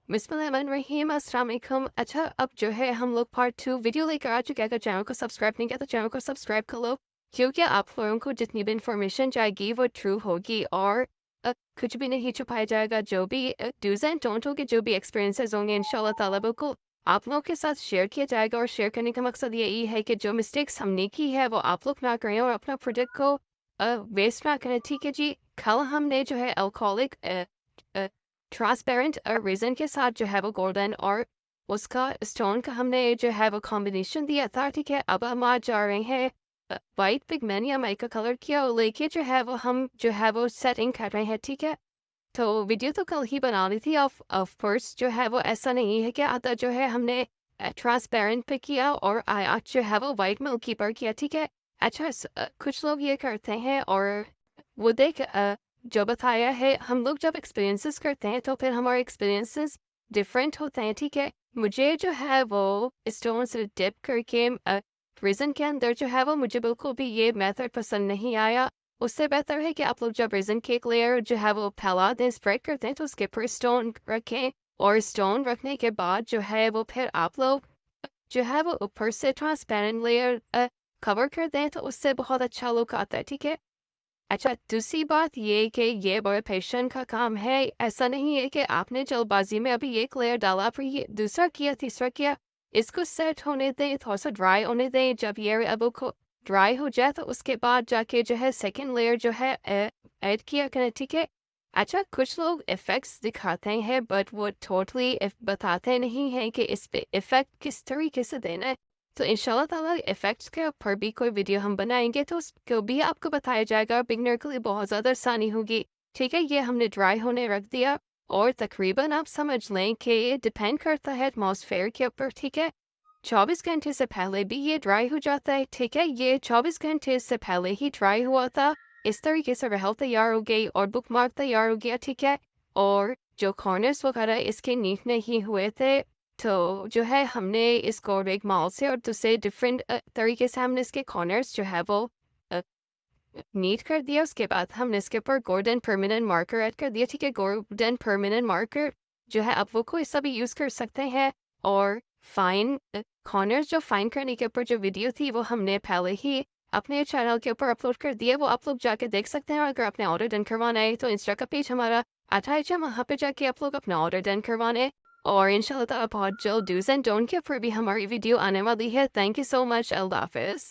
बिस्मिल्लाहिर्रहमानिर्रहीम अस्सलाम वालेकुम। अच्छा, अब जो है हम लोग पार्ट 2 वीडियो लेकर आ चुके हैं। अगर चैनल को सब्सक्राइब नहीं किया तो चैनल को सब्सक्राइब कर लो, क्योंकि आप लोगों को जितनी भी इंफॉर्मेशन जाएगी वो ट्रू होगी और कुछ भी नहीं छुपाया जाएगा। जो भी डूज एंड डोंट होंगे, जो भी एक्सपीरियंसेस होंगे, इंशाल्लाह ताला बिल्कुल आप लोगों के साथ शेयर किया जाएगा। और शेयर करने का मकसद यही है कि जो मिस्टेक्स हमने की है वो आप लोग ना करें और अपना प्रोडक्ट को वेस्ट ना करें। ठीक है जी। कल हमने जो है अल्कोहलिक ट्रांसपेरेंट रेजिन के साथ जो है वो गोल्डन और उसका स्टोन का हमने जो है वो कॉम्बिनेशन दिया था। ठीक है, अब हम आज जा रहे हैं वाइट पिगमेंट या माइका कलर किया और लेके जो है वो हम जो है वो सेटिंग कर रहे हैं। ठीक है, तो वीडियो तो कल ही बना ली थी। ऑफ कोर्स जो है वो ऐसा नहीं है कि आता जो है हमने ट्रांसपेरेंट पे किया और आया जो है वो वाइट मिल्की पर किया। ठीक है, अच्छा कुछ लोग ये करते हैं और वो देख जो बताया है, हम लोग जब एक्सपीरियंसेस करते हैं तो फिर हमारे एक्सपीरियंसेस डिफरेंट होते हैं। ठीक है, मुझे जो है वो स्टोन से डिप करके रेज़न के अंदर जो है वो मुझे बिल्कुल भी ये मेथड पसंद नहीं आया। उससे बेहतर है कि आप लोग जब रेज़न केक लेयर जो है वो फैला दें, स्प्रेड करते हैं, तो उसके ऊपर स्टोन रखें और स्टोन रखने के बाद जो है वो फिर आप लोग जो है वो ऊपर से ट्रांसपेरेंट लेयर कवर कर दें, तो उससे बहुत अच्छा लुक आता है। ठीक है, अच्छा दूसरी बात ये कि ये बड़े पेशेंट का काम है। ऐसा नहीं है कि आपने जल्दबाजी में अभी एक लेयर डाला फिर ये दूसरा किया तीसरा किया। इसको सेट होने दें, थोड़ा सा ड्राई होने दें। जब ये अब को ड्राई हो जाए तो उसके बाद जाके जो है सेकंड लेयर जो है ऐड किया करें। ठीक है, अच्छा कुछ लोग इफ़ेक्ट्स दिखाते हैं बट वो टोटली बताते नहीं हैं कि इस पे इफ़ेक्ट किस तरीके से देना है। तो इंशाल्लाह ताला इफ़ेक्ट्स के ऊपर भी कोई वीडियो हम बनाएंगे तो उसको भी आपको बताया जाएगा। बिगनर के लिए बहुत ज़्यादा आसानी होगी। ठीक है, ये हमने ड्राई होने रख दिया और तकरीबन आप समझ लें कि ये डिपेंड करता है एटमॉस्फेयर के ऊपर। ठीक है, 24 घंटे से पहले भी ये ड्राई हो जाता है। ठीक है, ये 24 घंटे से पहले ही ड्राई हुआ था। इस तरीके से रहल तैयार हो गई और बुक मार्क तैयार हो गया। ठीक है, और जो कॉर्नर्स वगैरह इसके नीट नहीं हुए थे, तो जो है हमने इसको एक मॉल से और दूसरे डिफरेंट तरीके से हमने इसके कॉर्नर्स जो है वो नीट कर दिया। उसके बाद हमने इसके ऊपर गोल्डन परमानेंट मार्कर ऐड कर दिया। ठीक है, गोल्डन परमानेंट मार्कर जो है आप वो कोई सा भी यूज़ कर सकते हैं। और फाइन कॉर्नर्स जो फाइन करने के ऊपर जो वीडियो थी वो हमने पहले ही अपने चैनल के ऊपर अपलोड कर दिया, वो आप लोग जाके देख सकते हैं। और अगर आपने ऑर्डर डन करवाना है तो इंस्टा का पेज हमारा आता है, वहाँ पे जाके आप लोग अपना ऑर्डर डन करवाने। और इंशाल्लाह ताला बहुत जल्द डूज एंड डोंट के ऊपर भी हमारी वीडियो आने वाली है। Thank you so much. अल्लाह हाफिज़।